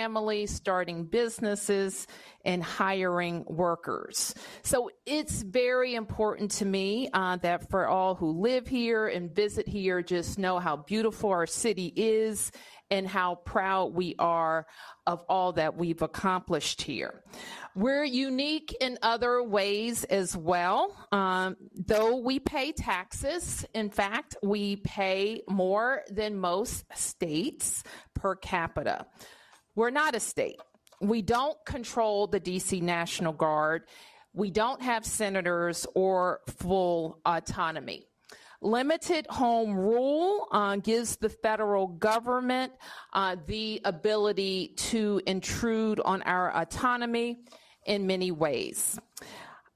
families, starting businesses, and hiring workers. So it's very important to me that for all who live here and visit here, just know how beautiful our city is and how proud we are of all that we've accomplished here. We're unique in other ways as well. Though we pay taxes, in fact, we pay more than most states per capita. We're not a state. We don't control the DC National Guard. We don't have senators or full autonomy. Limited home rule gives the federal government the ability to intrude on our autonomy in many ways.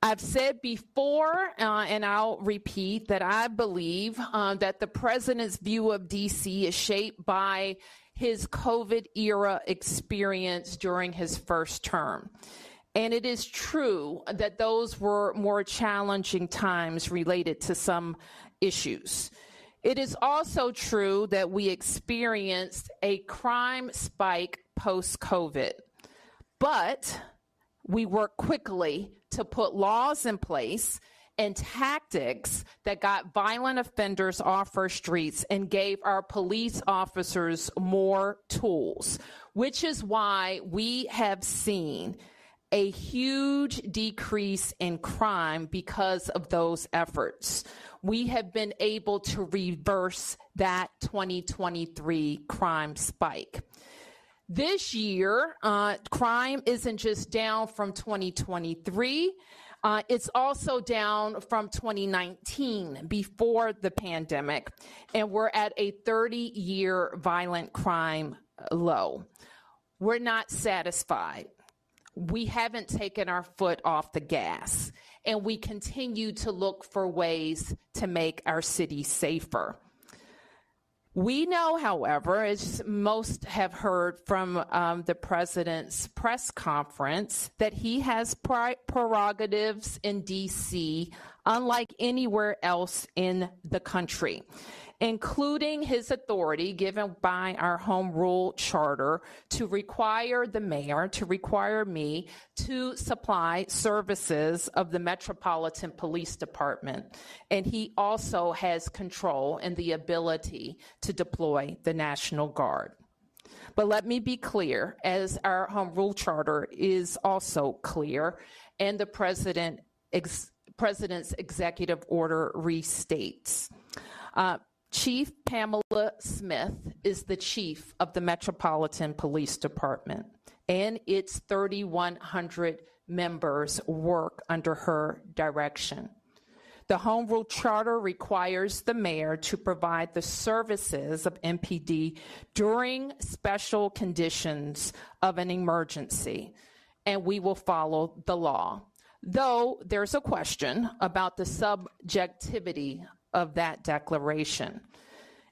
I've said before, and I'll repeat, that I believe that the president's view of DC is shaped by his COVID era experience during his first term. And it is true that those were more challenging times related to some issues. It is also true that we experienced a crime spike post-COVID, but we worked quickly to put laws in place and tactics that got violent offenders off our streets and gave our police officers more tools, which is why we have seen a huge decrease in crime because of those efforts. We have been able to reverse that 2023 crime spike. This year, crime isn't just down from 2023, it's also down from 2019, before the pandemic, and we're at a 30-year violent crime low. We're not satisfied. We haven't taken our foot off the gas, and we continue to look for ways to make our city safer. We know, however, as most have heard from the president's press conference, that he has prerogatives in D.C. unlike anywhere else in the country, including his authority given by our home rule charter to require the mayor, to require me to supply services of the Metropolitan Police Department. And he also has control and the ability to deploy the National Guard. But let me be clear, as our home rule charter is also clear, and the president's executive order restates. Chief Pamela Smith is the chief of the Metropolitan Police Department, and its 3,100 members work under her direction. The Home Rule Charter requires the mayor to provide the services of MPD during special conditions of an emergency, and we will follow the law. Though there's a question about the subjectivity of that declaration.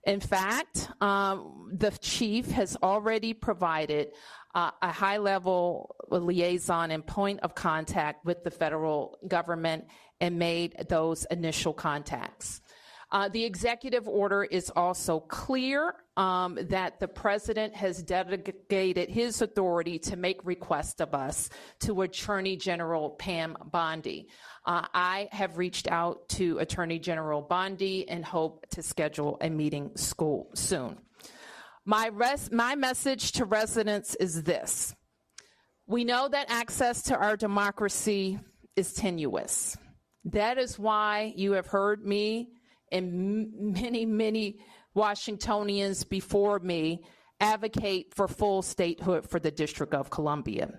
In fact, the chief has already provided a high-level liaison and point of contact with the federal government and made those initial contacts. The executive order is also clear that the president has delegated his authority to make requests of us to Attorney General Pam Bondi. I have reached out to Attorney General Bondi and hope to schedule a meeting soon. My message to residents is this. We know that access to our democracy is tenuous. That is why you have heard me and many Washingtonians before me advocate for full statehood for the District of Columbia.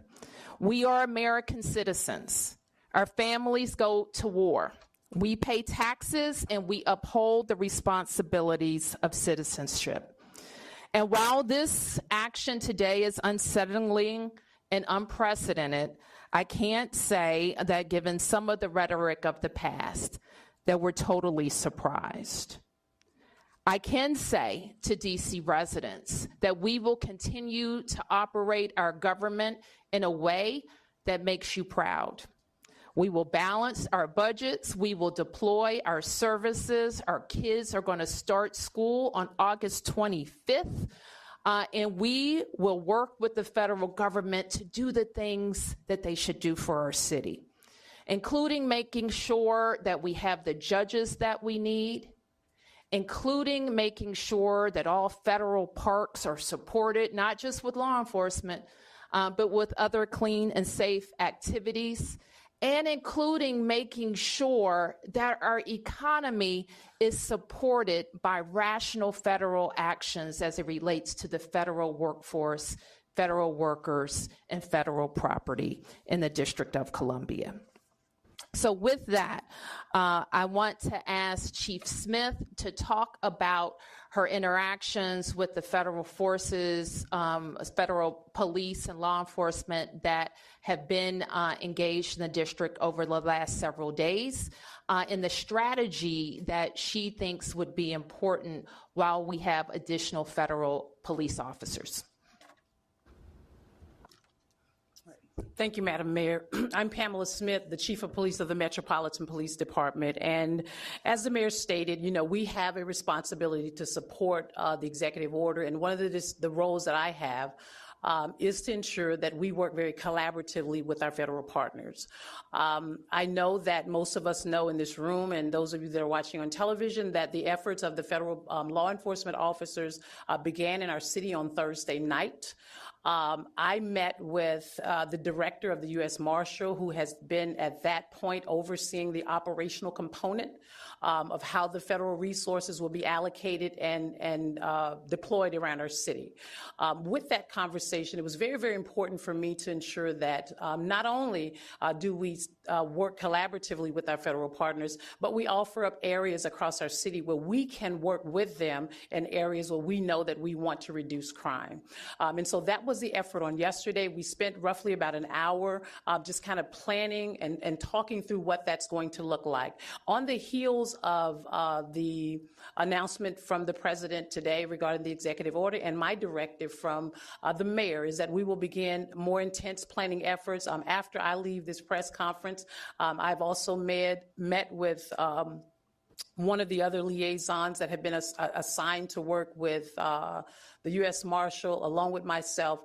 We are American citizens. Our families go to war. We pay taxes and we uphold the responsibilities of citizenship. And while this action today is unsettling and unprecedented, I can't say that given some of the rhetoric of the past, that we're totally surprised. I can say to DC residents that we will continue to operate our government in a way that makes you proud. We will balance our budgets. We will deploy our services. Our kids are going to start school on August 25th. And we will work with the federal government to do the things that they should do for our city, including making sure that we have the judges that we need, including making sure that all federal parks are supported, not just with law enforcement, but with other clean and safe activities, and including making sure that our economy is supported by rational federal actions as it relates to the federal workforce, federal workers, and federal property in the District of Columbia. So with that, I want to ask Chief Smith to talk about her interactions with the federal forces, federal police and law enforcement that have been engaged in the district over the last several days, and the strategy that she thinks would be important while we have additional federal police officers. Thank you, Madam Mayor. I'm Pamela Smith, the Chief of Police of the Metropolitan Police Department. And as the Mayor stated, we have a responsibility to support the executive order. And one of the roles that I have is to ensure that we work very collaboratively with our federal partners. I know that most of us know in this room, and those of you that are watching on television, that the efforts of the federal law enforcement officers began in our city on Thursday night. I met with the director of the U.S. Marshal, who has been at that point overseeing the operational component of how the federal resources will be allocated and deployed around our city. With that conversation, it was very, very important for me to ensure that not only do we work collaboratively with our federal partners, but we offer up areas across our city where we can work with them in areas where we know that we want to reduce crime. And so that was the effort on yesterday. We spent roughly about an hour just kind of planning and talking through what that's going to look like. On the heels of the announcement from the president today regarding the executive order, and my directive from the mayor is that we will begin more intense planning efforts after I leave this press conference. I've also met with one of the other liaisons that have been assigned to work with the U.S. Marshal, along with myself,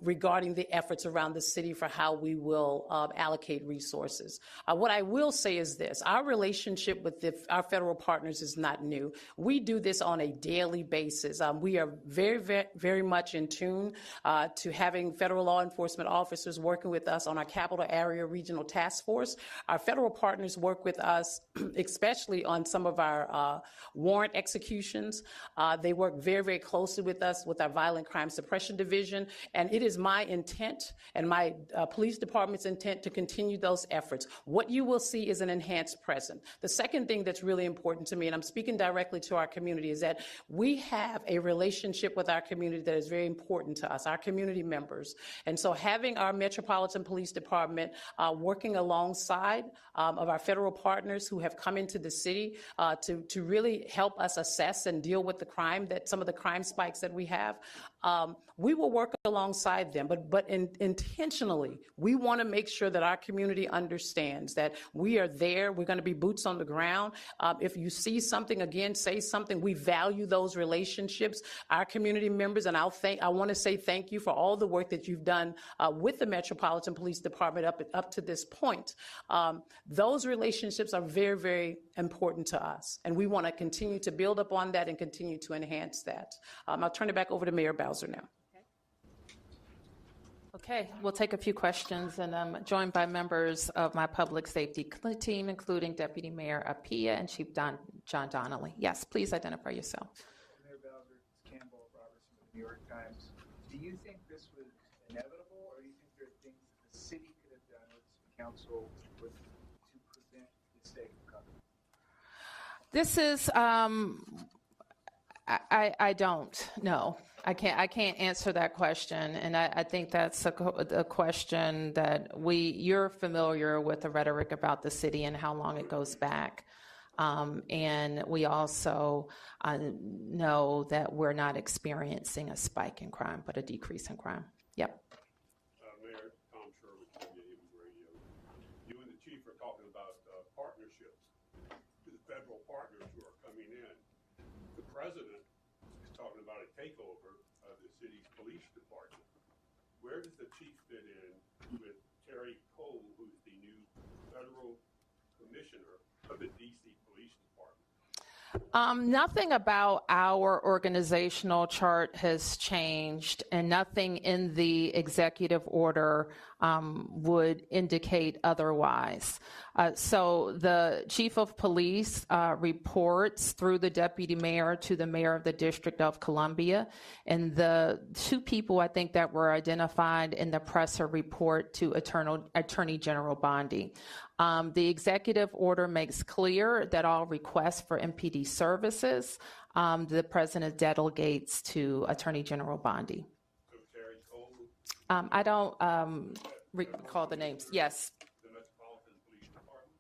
regarding the efforts around the city for how we will allocate resources. What I will say is this: our relationship with our federal partners is not new. We do this on a daily basis. We are very, very, very much in tune to having federal law enforcement officers working with us on our Capital Area Regional Task Force. Our federal partners work with us, especially on some of our warrant executions. They work very, very closely with us with our Violent Crime Suppression Division, and it is my intent and my police department's intent to continue those efforts. What you will see is an enhanced presence. The second thing that's really important to me, and I'm speaking directly to our community, is that we have a relationship with our community that is very important to us, our community members. And so having our Metropolitan Police Department working alongside of our federal partners who have come into the city to really help us assess and deal with the crime, that some of the crime spikes that we have, we will work alongside them, but intentionally, we want to make sure that our community understands that we are there. We're going to be boots on the ground. If you see something, again, say something. We value those relationships. Our community members, and I want to say thank you for all the work that you've done with the Metropolitan Police Department up to this point. Those relationships are very, very important to us, and we want to continue to build upon that and continue to enhance that. I'll turn it back over to Mayor Bowser now. Okay, we'll take a few questions, and I'm joined by members of my public safety team, including Deputy Mayor Appiah and Chief John Donnelly. Yes, please identify yourself. Mayor Bowser, it's Campbell Robertson with the New York Times. Do you think this was inevitable, or do you think there are things that the city could have done or the city council to prevent this state from coming? This is, I don't know. I can't answer that question, and I think that's a question that you're familiar with the rhetoric about the city and how long it goes back, and we also know that we're not experiencing a spike in crime, but a decrease in crime. Yep. Mayor Tom Sherwood, WABE Radio. You and the chief are talking about partnerships with the federal partners who are coming in. The president is talking about a takeover of the city's police department. Where does the chief fit in with Terry Cole, who's the new federal commissioner of the DC Police Department? Nothing about our organizational chart has changed, and nothing in the executive order would indicate otherwise. So the chief of police reports through the deputy mayor to the mayor of the District of Columbia, and the two people I think that were identified in the presser report to Attorney General Bondi. The executive order makes clear that all requests for MPD services, the president delegates to Attorney General Bondi. So Terry Cole? I don't recall the names. Yes. The Metropolitan Police Department?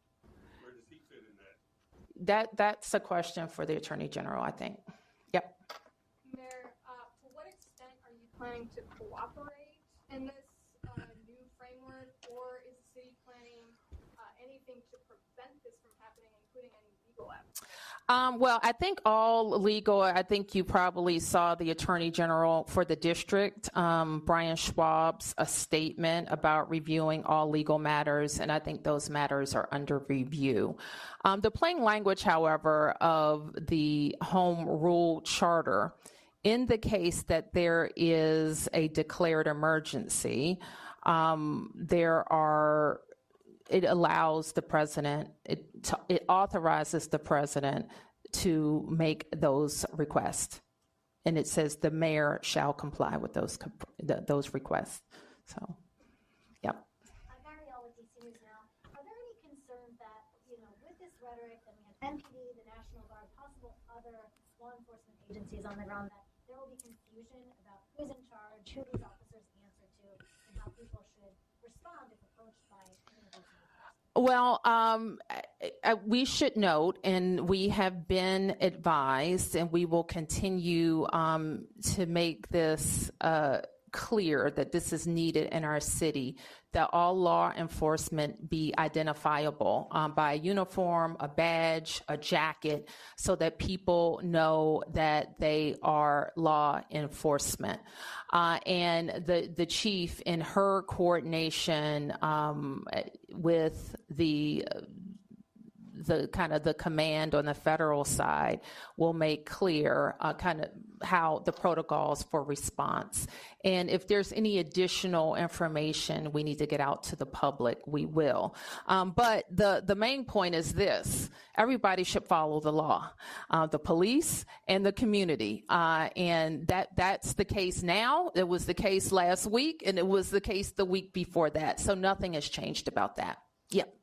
Where does he fit in that? That's a question for the Attorney General, I think. Yep. Mayor, to what extent are you planning to cooperate in this new framework, or is the city planning anything to prevent this from happening, including any legal action? Well, I think all legal, I think you probably saw the Attorney General for the district, Brian Schwab's a statement about reviewing all legal matters, and I think those matters are under review. The plain language, however, of the Home Rule Charter indicates that there is a declared emergency. It allows the president, it authorizes the president to make those requests. And it says the mayor shall comply with those requests. So, yep. I'm Mariel with DC News Now. Are there any concerns that, with this rhetoric that we have MPD, the National Guard, possible other law enforcement agencies on the ground, that there will be confusion about who's in charge, who these officers answer to, and how people should respond if approached by any of those officers? Well, we should note, and we have been advised, and we will continue to make this clear that this is needed in our city, that all law enforcement be identifiable by a uniform, a badge, a jacket, so that people know that they are law enforcement. And the chief, in her coordination with the kind of the command on the federal side, will make clear kind of how the protocols for response. And if there's any additional information we need to get out to the public, we will. But the main point is this: everybody should follow the law, the police and the community. And that's the case now. It was the case last week, and it was the case the week before that. So nothing has changed about that. Yep.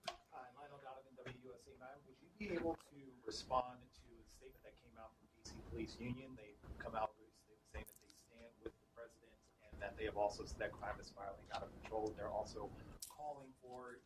Be able to respond to the statement that came out from DC Police Union. They've come out saying that they stand with the president and that they have also said that crime is spiraling out of control. They're also calling for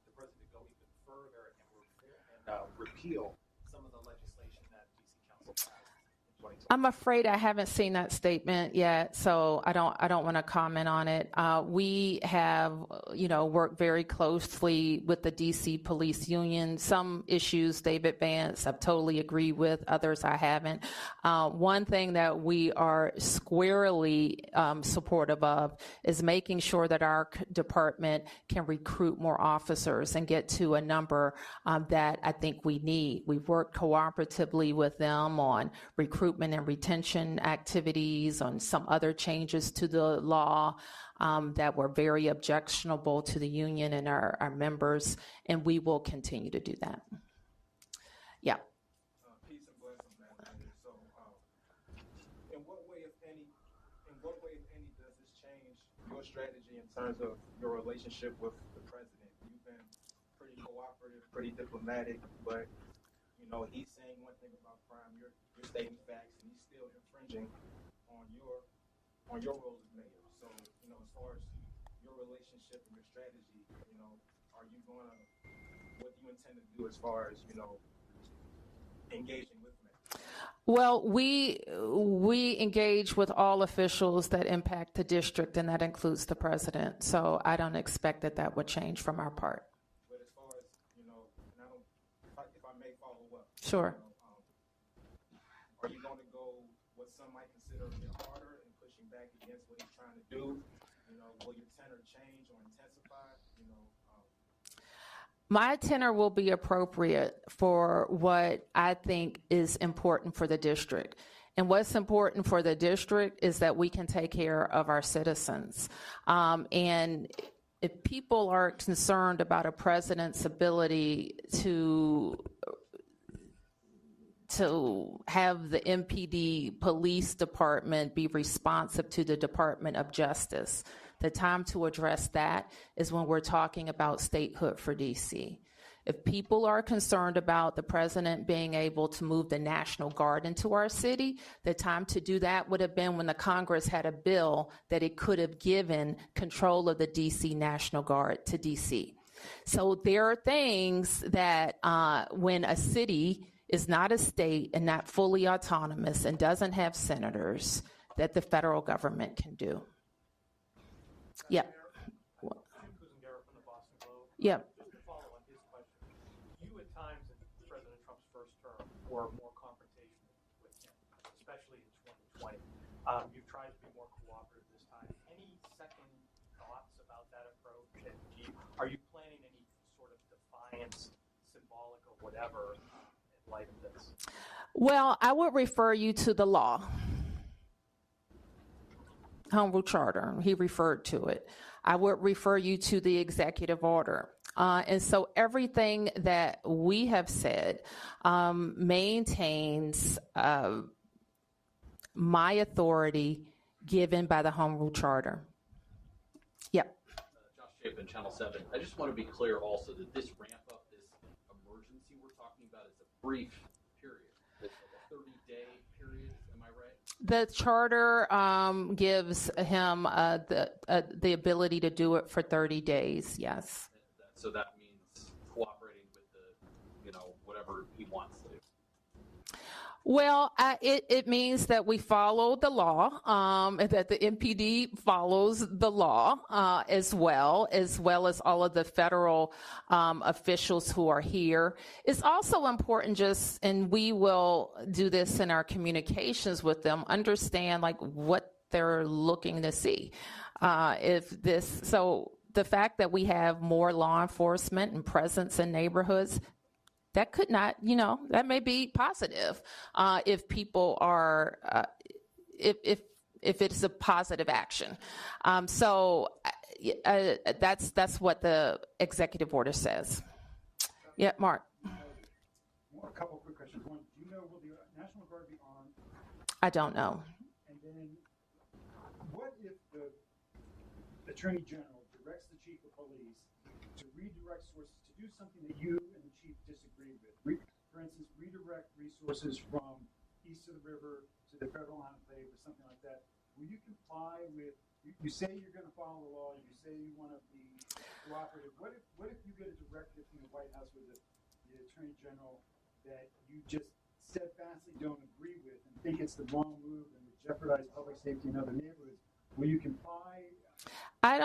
the president to go even further and repeal some of the legislation that DC Council passed in 2020. I'm afraid I haven't seen that statement yet, so I don't want to comment on it. We have, worked very closely with the DC Police Union. Some issues they've advanced, I've totally agreed with. Others I haven't. One thing that we are squarely supportive of is making sure that our department can recruit more officers and get to a number that I think we need. We've worked cooperatively with them on recruitment and retention activities, on some other changes to the law that were very objectionable to the union and our members, and we will continue to do that. Yeah. Peace and blessings, man. So, in what way, if any, does this change your strategy in terms of your relationship with the president? You've been pretty cooperative, pretty diplomatic, but he's saying one thing about crime, you're stating facts, and he's still infringing on your role as mayor. So, as far as your relationship and your strategy, are you what do you intend to do as far as, engaging with me? Well, we engage with all officials that impact the district, and that includes the president. So I don't expect that would change from our part. But as far as, and if I may follow up. Sure. Are you going to go what some might consider a bit harder in pushing back do? You know, will your tenor change or intensify? You know, My tenor will be appropriate for what I think is important for the district. And what's important for the district is that we can take care of our citizens. And if people are concerned about a president's ability to have the MPD police department be responsive to the Department of Justice, the time to address that is when we're talking about statehood for DC. If people are concerned about the president being able to move the National Guard into our city, the time to do that would have been when the Congress had a bill that it could have given control of the DC National Guard to DC. So there are things that when a city is not a state and not fully autonomous and doesn't have senators, that the federal government can do. Yep. Yep. Or more confrontational with him, especially in 2020. You've tried to be more cooperative this time. Any second thoughts about that approach? And are you planning any sort of defiance, symbolic or whatever, in light of this? Well, I would refer you to the law. Home Rule Charter, he referred to it. I would refer you to the executive order. And so everything that we have said maintains my authority given by the Home Rule Charter. Yep. Josh Chapin, Channel 7. I just want to be clear also that this ramp up, this emergency we're talking about is a brief period. It's like a 30-day period. Am I right? The charter gives him the ability to do it for 30 days, yes. So that means cooperating with the, whatever he wants to do. Well, it means that we follow the law, and that the MPD follows the law as well as all of the federal officials who are here. It's also important and we will do this in our communications with them, understand like what they're looking to see. The fact that we have more law enforcement and presence in neighborhoods, that could not, that may be positive if people are, if it's a positive action. That's what the executive order says. Yeah, Mark. A couple quick questions. One, do you know, will the National Guard be armed? I don't know. And then, what if the Attorney General directs the Chief of Police to redirect sources to do something that you and the Chief disagree with? For instance, redirect resources from east of the river to the federal enclave or something like that. Will you comply with, you say you're going to follow the law, you say you want to be cooperative. What if you get a directive from the White House with the Attorney General that you just steadfastly don't agree with and think it's the wrong move and would jeopardize public safety in other neighborhoods? Will you comply? I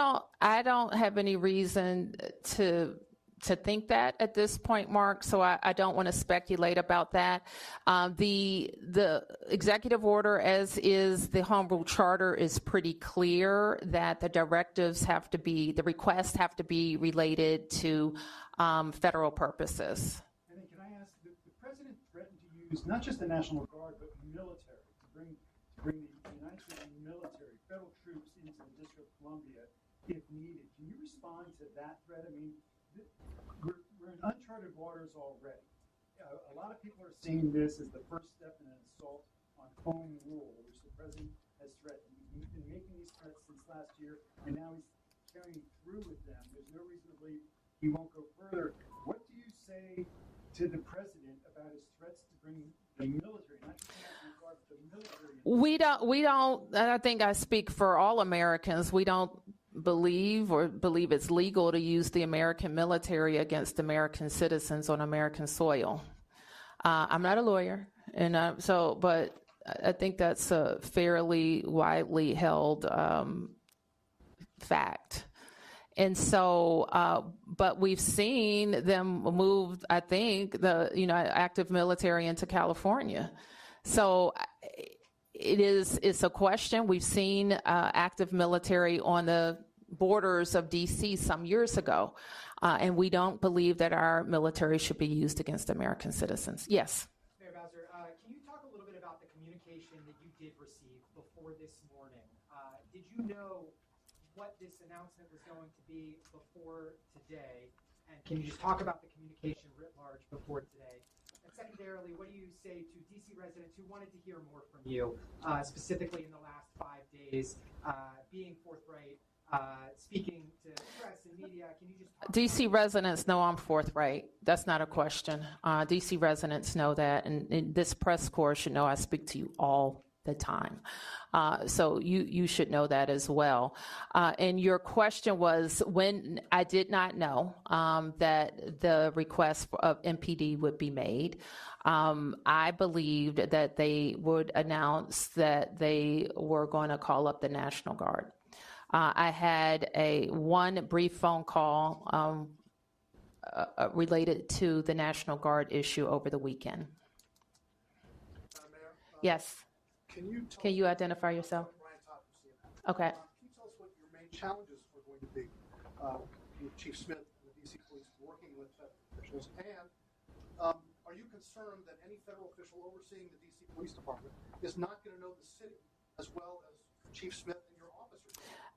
don't have any reason to think that at this point, Mark, so I don't want to speculate about that. The executive order, as is the Home Rule Charter, is pretty clear that the directives the requests have to be related to federal purposes. And then can I ask, the president threatened to use not just the National Guard, but military, to bring the United States military, federal troops into the District of Columbia if needed. Can you respond to that threat? I mean, we're in uncharted waters already. A lot of people are seeing this as the first step in an assault on home rule, which the president has threatened. He's been making these threats since last year, and now he's carrying through with them. There's no reason to believe he won't go further. What do you say to the president about his threats to bring the military, not just the National Guard, but the military? We don't, I think I speak for all Americans, we don't believe it's legal to use the American military against American citizens on American soil. I'm not a lawyer, but I think that's a fairly widely held fact. And so, but we've seen them move, I think, the active military into California. So it's a question. We've seen active military on the borders of D.C. some years ago, and we don't believe that our military should be used against American citizens. Yes. Mayor Bowser, can you talk a little bit about the communication that you did receive before this morning? Did you know what this announcement was going to be before today? And can you just talk about the communication writ large before today? And secondarily, what do you say to D.C. residents who wanted to hear more from you, specifically in the last 5 days, being forthright, speaking to press and media? Can you just D.C. residents know I'm forthright. That's not a question. D.C. residents know that, and this press corps should know I speak to you all the time. So you should know that as well. And your question was, when I did not know that the request of MPD would be made. I believed that they would announce that they were going to call up the National Guard. I had one brief phone call related to the National Guard issue over the weekend. Mayor, Yes. Can you identify yourself? Okay. Can you tell us what your main challenges are going to be with Chief Smith and the D.C. Police working with federal officials? And are you concerned that any federal official overseeing the D.C. Police Department is not going to know the city as well as Chief Smith and your officers?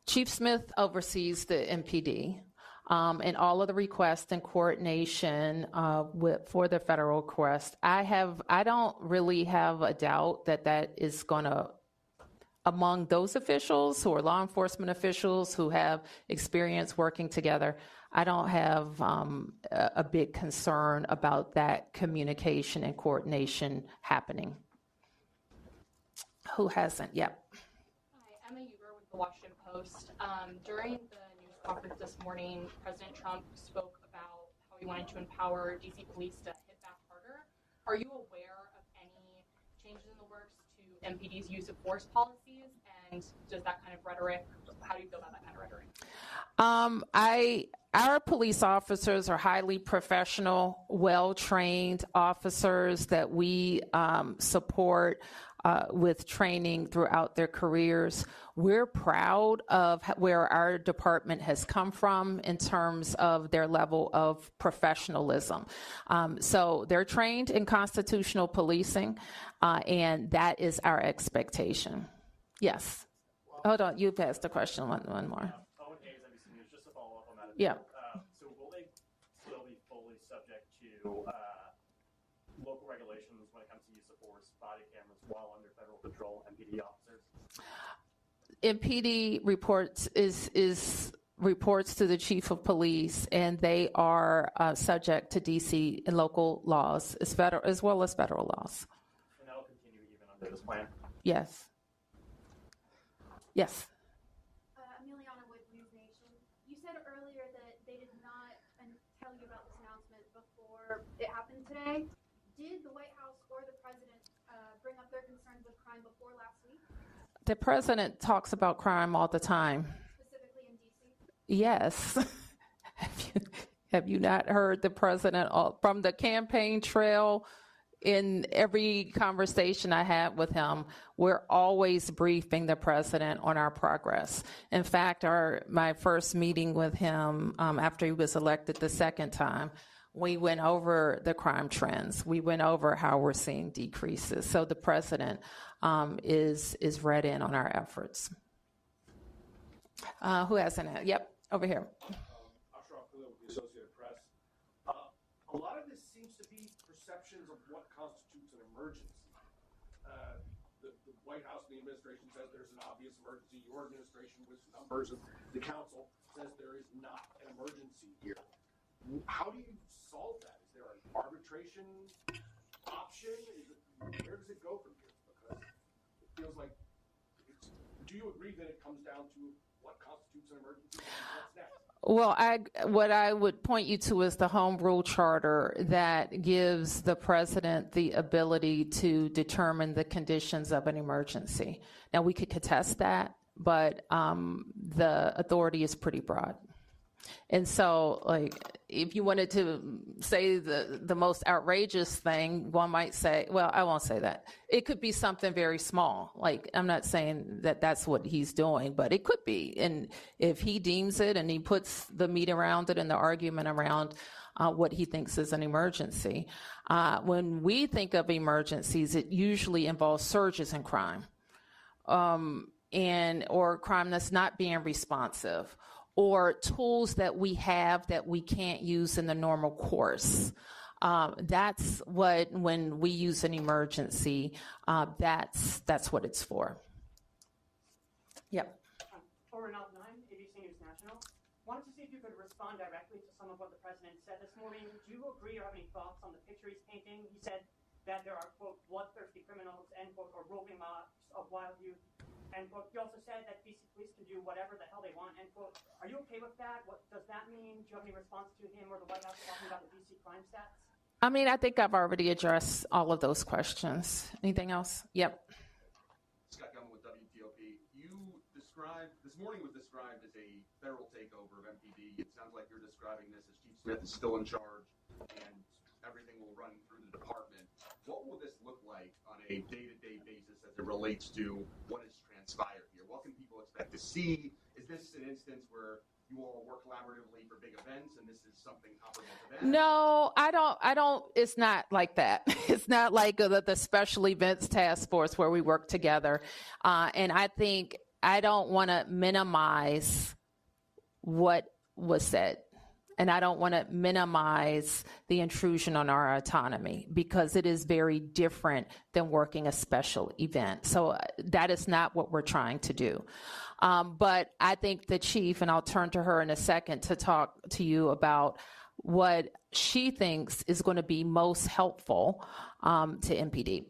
Chief Smith oversees the MPD. And all of the requests and coordination for the federal request. I don't really have a doubt that is going to, among those officials who are law enforcement officials who have experience working together, I don't have a big concern about that communication and coordination happening. Who hasn't? Yep. Hi, Emma Huber with the Washington Post. During the conference this morning, President Trump spoke about how he wanted to empower D.C. police to hit back harder. Are you aware of any changes in the works to MPD's use of force policies? And does that kind of rhetoric, how do you feel about that kind of rhetoric? Our police officers are highly professional, well-trained officers that we support with training throughout their careers. We're proud of where our department has come from in terms of their level of professionalism. So they're trained in constitutional policing, and that is our expectation. Yes. Hold on, you've asked a question, one more. Owen Hayes, NBC News, just to follow up on that. Yeah. So will they still be fully subject to local regulations when it comes to use of force, body cameras, while under federal patrol, MPD officers? MPD reports to the chief of police, and they are subject to DC and local laws, as well as federal laws. And that will continue even under this plan? Yes. Yes. Emiliana with News Nation. You said earlier that they did not tell you about this announcement before it happened today. Did the White House or the president bring up their concerns with crime before last week? The president talks about crime all the time. Specifically in D.C.? Yes. Have you not heard the president from the campaign trail? In every conversation I had with him, we're always briefing the president on our progress. In fact, my first meeting with him after he was elected the second time, we went over the crime trends. We went over how we're seeing decreases. So the president is read in on our efforts. Who hasn't? Yep, over here. The Associated Press. A lot of this seems to be perceptions of what constitutes an emergency. The White House and the administration says there's an obvious emergency. Your administration, with numbers of the council, says there is not an emergency here. How do you solve that? Is there an arbitration option? Where does it go from here? Because it feels like, do you agree that it comes down to what constitutes an emergency and what's next? Well, what I would point you to is the Home Rule Charter that gives the president the ability to determine the conditions of an emergency. Now, we could contest that, but the authority is pretty broad. And so, like, if you wanted to say the most outrageous thing, one might say, well, I won't say that. It could be something very small. Like, I'm not saying that that's what he's doing, but it could be. And if he deems it and he puts the meat around it and the argument around what he thinks is an emergency. When we think of emergencies, it usually involves surges in crime, or crime that's not being responsive, or tools that we have that we can't use in the normal course. That's what, when we use an emergency, that's what it's for. Yep. Renal 9, ABC News National. Wanted to see if you could respond directly to some of what the president said this morning. Do you agree or have any thoughts on the picture he's painting? He said that there are, quote, bloodthirsty criminals, end quote, or roving mobs of wild youth, end quote. He also said that DC police can do whatever the hell they want, end quote. Are you okay with that? What does that mean? Do you have any response to him or the White House talking about the DC crime stats? I mean, I think I've already addressed all of those questions. Anything else? Yep. Scott Gellman with WTOP. This morning was described as a federal takeover of MPD. It sounds like you're describing this as Chief Smith is still in charge and everything will run through the department. What will this look like on a day-to-day basis as it relates to what has transpired here? What can people expect to see? Is this an instance where you all work collaboratively for big events and this is something comparable to that? No, I don't, it's not like that. It's not like the special events task force where we work together. And I think I don't want to minimize what was said. And I don't want to minimize the intrusion on our autonomy because it is very different than working a special event. So that is not what we're trying to do. But I think the chief, and I'll turn to her in a second to talk to you about what she thinks is going to be most helpful to MPD.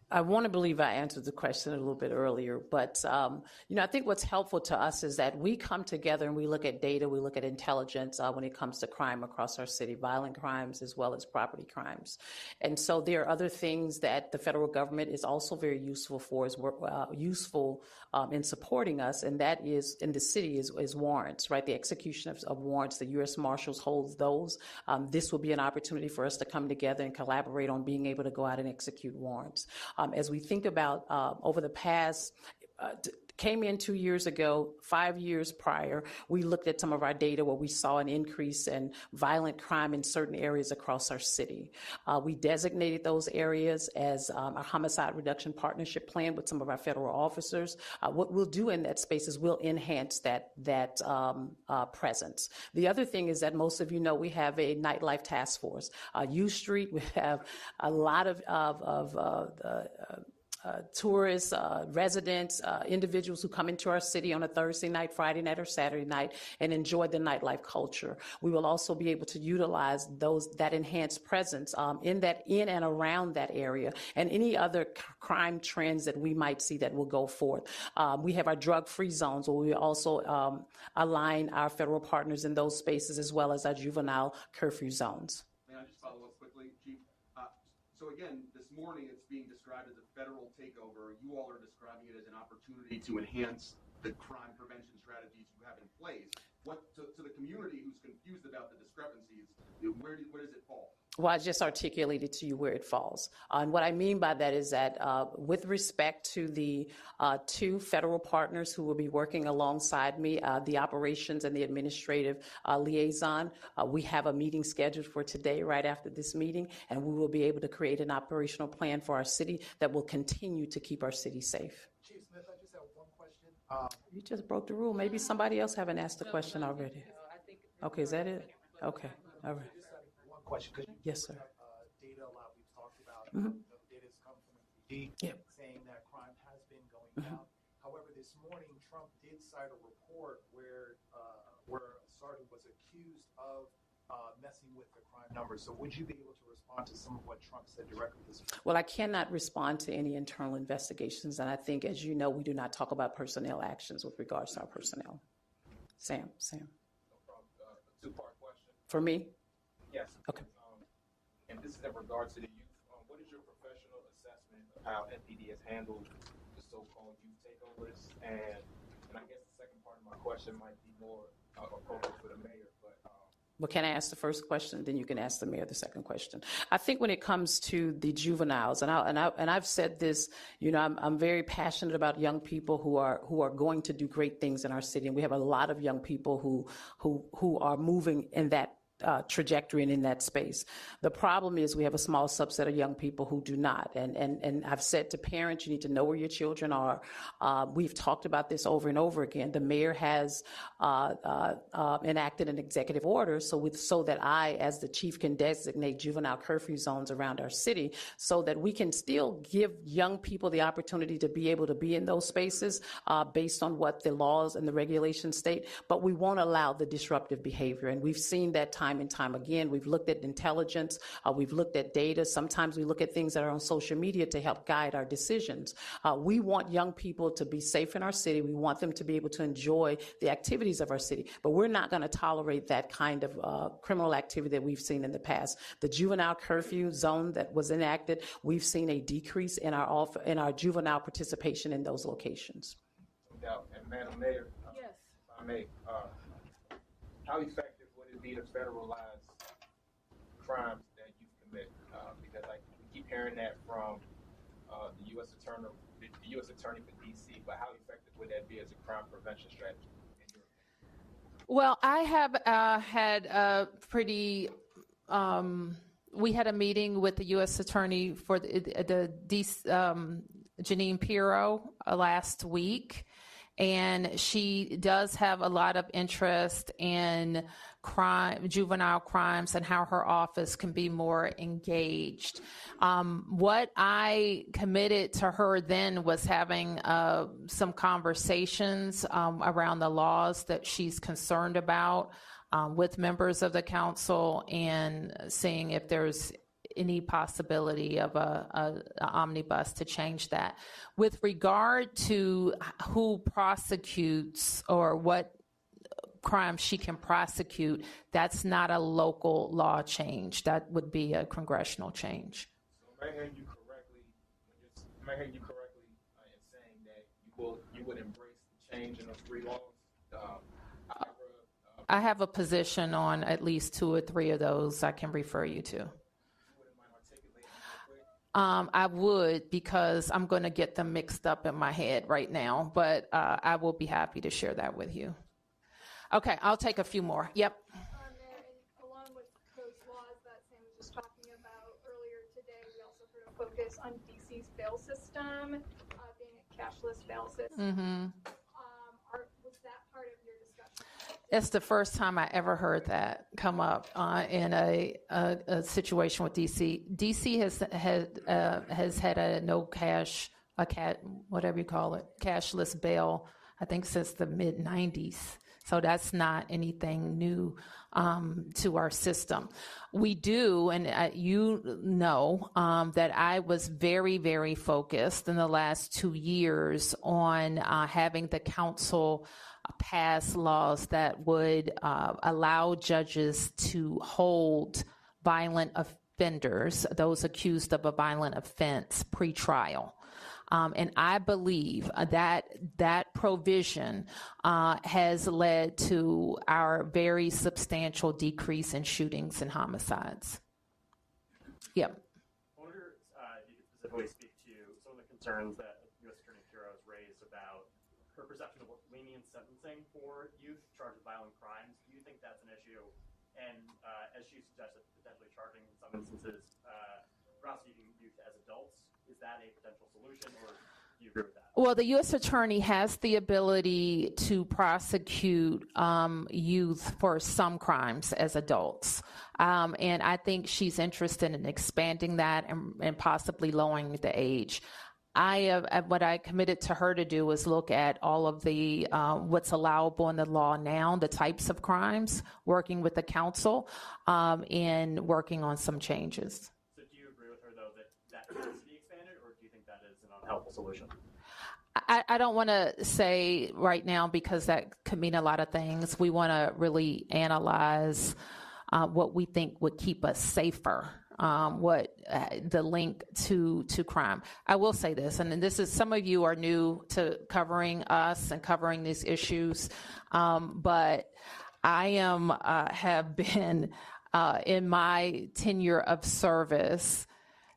I want to believe I answered the question a little bit earlier, but I think what's helpful to us is that we come together and we look at data, we look at intelligence when it comes to crime across our city, violent crimes as well as property crimes. And so there are other things that the federal government is also very useful for, useful in supporting us, and that is in the city is warrants, right? The execution of warrants, the U.S. Marshals holds those. This will be an opportunity for us to come together and collaborate on being able to go out and execute warrants. As we think about over the past, came in 2 years ago, 5 years prior, we looked at some of our data where we saw an increase in violent crime in certain areas across our city. We designated those areas as a homicide reduction partnership plan with some of our federal officers. What we'll do in that space is we'll enhance that presence. The other thing is that most of you know we have a nightlife task force. U Street, we have a lot of tourists, residents, individuals who come into our city on a Thursday night, Friday night, or Saturday night and enjoy the nightlife culture. We will also be able to utilize that enhanced presence in and around that area and any other crime trends that we might see that will go forth. We have our drug-free zones where we also align our federal partners in those spaces as well as our juvenile curfew zones. May I just follow up quickly, Chief? So again, this morning it's being described as a federal takeover. You all are describing it as an opportunity to enhance the crime prevention strategies you have in place. What to the community who's confused about the discrepancies, where does it fall? Well, I just articulated to you where it falls. And what I mean by that is that with respect to the two federal partners who will be working alongside me, the operations and the administrative liaison, we have a meeting scheduled for today right after this meeting, and we will be able to create an operational plan for our city that will continue to keep our city safe. Chief Smith, I just have one question. You just broke the rule. Maybe somebody else haven't asked the question already. Okay, is that it? Okay, all right. Question. Yes, sir. Data a lot we've talked about. Mm-hmm. Data has come from MPD saying that crime has been going down. However, this morning Trump did cite a report where a sergeant was accused of messing with the crime numbers. So would you be able to respond to some of what Trump said directly this morning? Well, I cannot respond to any internal investigations, and I think, as you know, we do not talk about personnel actions with regards to our personnel. Sam. No problem. Two-part question. For me? Yes. Okay. And this is in regards to the youth. What is your professional assessment of how MPD has handled the so-called youth takeovers? And I guess the second part of my question might be more appropriate for the mayor, but. Well, can I ask the first question? Then you can ask the mayor the second question. I think when it comes to the juveniles, and I've said this, you know, I'm very passionate about young people who are going to do great things in our city, and we have a lot of young people who are moving in that trajectory and in that space. The problem is we have a small subset of young people who do not. And I've said to parents, you need to know where your children are. We've talked about this over and over again. The mayor has enacted an executive order so that I, as the chief, can designate juvenile curfew zones around our city so that we can still give young people the opportunity to be able to be in those spaces based on what the laws and the regulations state, but we won't allow the disruptive behavior. And we've seen that time and time again. We've looked at intelligence. We've looked at data. Sometimes we look at things that are on social media to help guide our decisions. We want young people to be safe in our city. We want them to be able to enjoy the activities of our city, but we're not going to tolerate that kind of criminal activity that we've seen in the past. The juvenile curfew zone that was enacted, we've seen a decrease in our juvenile participation in those locations. No doubt. And Madam Mayor, yes. If I may, how effective would it be to federalize crimes that you commit? Because we keep hearing that from the U.S. Attorney for D.C., but how effective would that be as a crime prevention strategy? Well, I have had a pretty. We had a meeting with the U.S. Attorney for the Janine Pirro last week, and she does have a lot of interest in juvenile crimes and how her office can be more engaged. What I committed to her then was having some conversations around the laws that she's concerned about with members of the council and seeing if there's any possibility of a omnibus to change that. With regard to who prosecutes or what crime she can prosecute, that's not a local law change. That would be a congressional change. So am I hearing you correctly in saying that you would embrace the change in those three laws? I have a position on at least 2 or 3 of those I can refer you to. I would, because I'm going to get them mixed up in my head right now, but I will be happy to share that with you. Okay, I'll take a few more. Yep. Mayor, and along with those laws that Sam was just talking about earlier today, we also heard a focus on DC's bail system, being a cashless bail system. Mm-hmm. Was that part of your discussion? It's the first time I ever heard that come up in a situation with DC. DC has had a no cash, whatever you call it, cashless bail, I think since the mid-90s. So that's not anything new to our system. We do, and you know that I was very, very focused in the last 2 years on having the council pass laws that would allow judges to hold violent offenders, those accused of a violent offense, pre-trial. And I believe that provision has led to our very substantial decrease in shootings and homicides. Yep. I wonder if you could specifically speak to some of the concerns that U.S. Attorney Pirro has raised about her perception of lenient sentencing for youth charged with violent crimes. Do you think that's an issue? And as she suggested, potentially charging in some instances prosecuting youth as adults. Is that a potential solution, or do you agree with that? Well, the U.S. Attorney has the ability to prosecute youth for some crimes as adults. And I think she's interested in expanding that and possibly lowering the age. What I committed to her to do is look at all of the what's allowable in the law now, the types of crimes, working with the council, and working on some changes. So do you agree with her, though, that has to be expanded, or do you think that is an unhelpful solution? I don't want to say right now because that could mean a lot of things. We want to really analyze what we think would keep us safer the link to crime. I will say this, and this is, some of you are new to covering us and covering these issues, but I have been in my tenure of service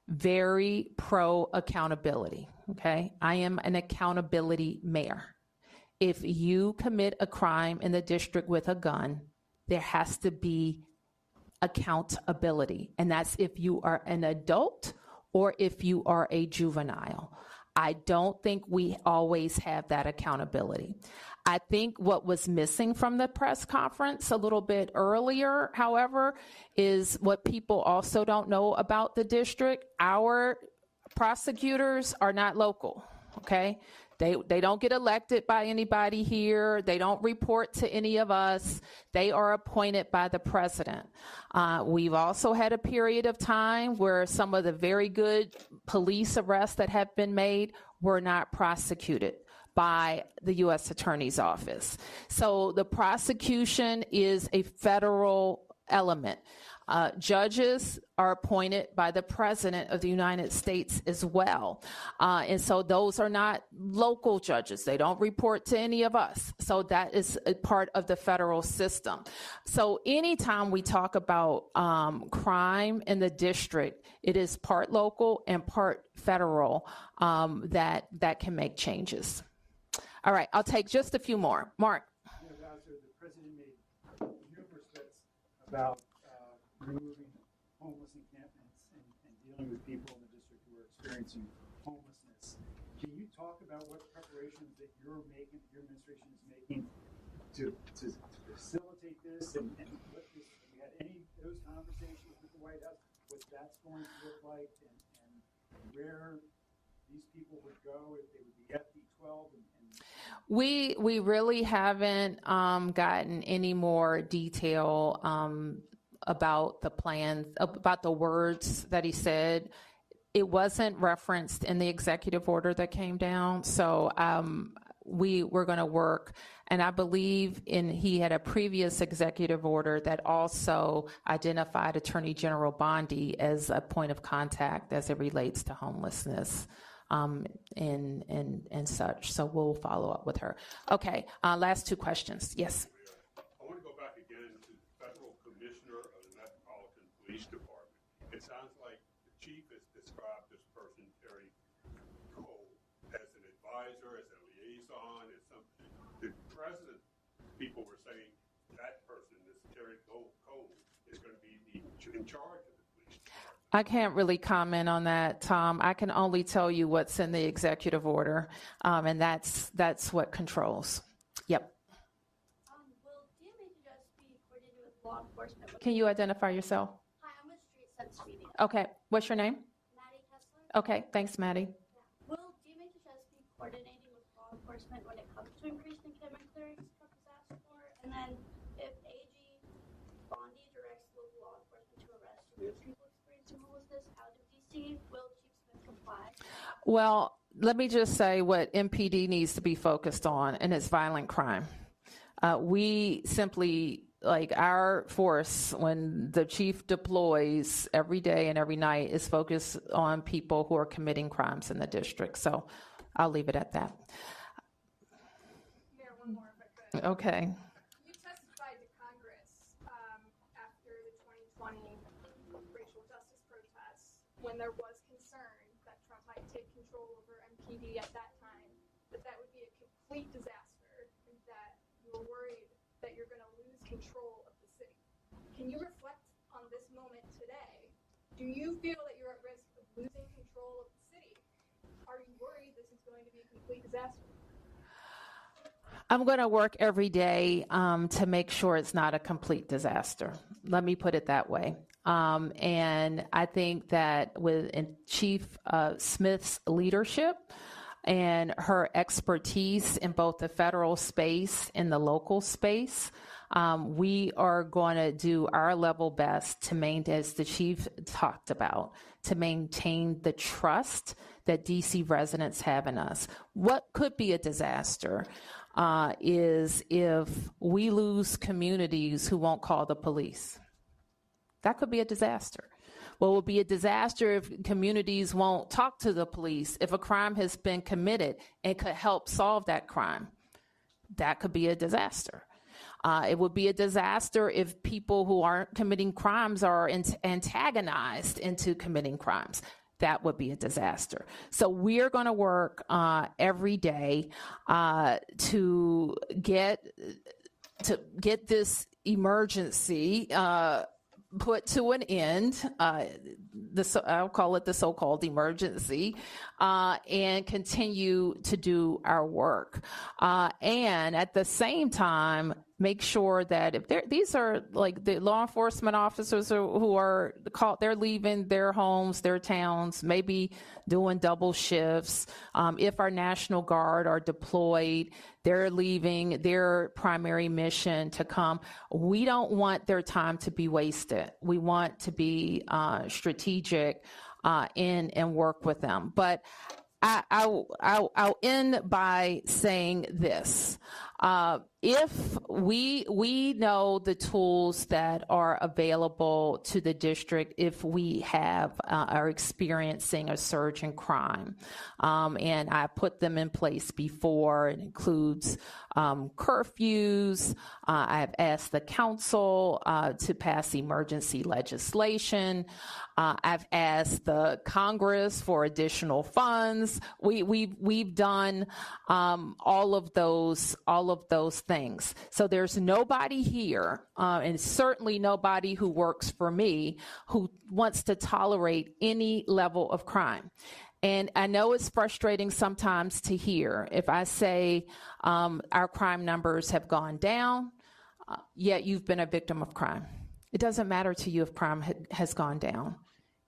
very pro accountability. Okay, I am an accountability mayor. If you commit a crime in the district with a gun, there has to be accountability. And that's if you are an adult or if you are a juvenile. I don't think we always have that accountability. I think what was missing from the press conference a little bit earlier, however, is what people also don't know about the district. Our prosecutors are not local, okay? They don't get elected by anybody here. They don't report to any of us. They are appointed by the president. We've also had a period of time where some of the very good police arrests that have been made were not prosecuted by the U.S. Attorney's Office. So the prosecution is a federal element. Judges are appointed by the President of the United States as well. And so those are not local judges. They don't report to any of us. So that is a part of the federal system. So anytime we talk about crime in the district, it is part local and part federal that can make changes. All right, I'll take just a few more. Mark. Bowser, the president made numerous threats about removing homeless encampments and dealing with people in the district who are experiencing homelessness. Can you talk about what preparations that you're making, your administration is making to facilitate this and what this, have you had any of those conversations with the White House, what that's going to look like and where these people would go, if they would be FD12 We really haven't gotten any more detail about the plans, about the words that he said. It wasn't referenced in the executive order that came down. So we're going to work. And I believe he had a previous executive order that also identified Attorney General Bondi as a point of contact as it relates to homelessness. And such. So we'll follow up with her. Okay, last two questions. Yes. I want to go back again to the Federal Commissioner of the Metropolitan Police Department. It sounds like the chief has described this person, Terry Cole, as an advisor, as a liaison, as something. The president, people were saying that person, this Terry Cole, is going to be in charge of it. I can't really comment on that, Tom. I can only tell you what's in the executive order, and that's what controls. Yep. Will DMHS be coordinated with law enforcement? Can you identify yourself? Hi, I'm with Street Sense Media. Okay. What's your name? Maddie Kessler. Okay. Thanks, Maddie. Yeah. Will DMHS be coordinating with law enforcement when it comes to increased encampment clearance for disaster? And then if AG Bondi directs local law enforcement to arrest or move people homelessness out of DC, will Chief Smith comply? Well, let me just say what MPD needs to be focused on, and it's violent crime. We simply, like our force, when the chief deploys every day and every night, is focused on people who are committing crimes in the district. So I'll leave it at that. Mayor, one more if I could. Okay. You testified to Congress after the 2020 racial justice protests when there was concern that Trump might take control over MPD at that time, that would be a complete disaster, and that you were worried that you're going to lose control of the city. Can you reflect on this moment today? Do you feel that you're at risk of losing control of the city? Are you worried this is going to be a complete disaster? I'm going to work every day to make sure it's not a complete disaster. Let me put it that way. And I think that with Chief Smith's leadership and her expertise in both the federal space and the local space, we are going to do our level best to maintain, as the chief talked about, to maintain the trust that DC residents have in us. What could be a disaster is if we lose communities who won't call the police. That could be a disaster. Well, it will be a disaster if communities won't talk to the police, if a crime has been committed and could help solve that crime. That could be a disaster. It would be a disaster if people who aren't committing crimes are antagonized into committing crimes. That would be a disaster. So we're going to work every day to get this emergency put to an end. I'll call it the so-called emergency, and continue to do our work. And at the same time, make sure that if these are like the law enforcement officers who are called, they're leaving their homes, their towns, maybe doing double shifts. If our National Guard are deployed, they're leaving their primary mission to come. We don't want their time to be wasted. We want to be strategic and work with them. But I'll end by saying this. If we know the tools that are available to the district, if we are experiencing a surge in crime, and I put them in place before. It includes curfews. I've asked the council to pass emergency legislation. I've asked the Congress for additional funds. We've done all of those things. So there's nobody here, and certainly nobody who works for me, who wants to tolerate any level of crime. And I know it's frustrating sometimes to hear if I say our crime numbers have gone down, yet you've been a victim of crime. It doesn't matter to you if crime has gone down,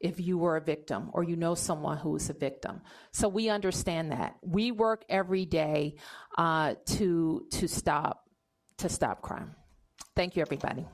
if you were a victim or you know someone who is a victim. So we understand that. We work every day to stop crime. Thank you, everybody.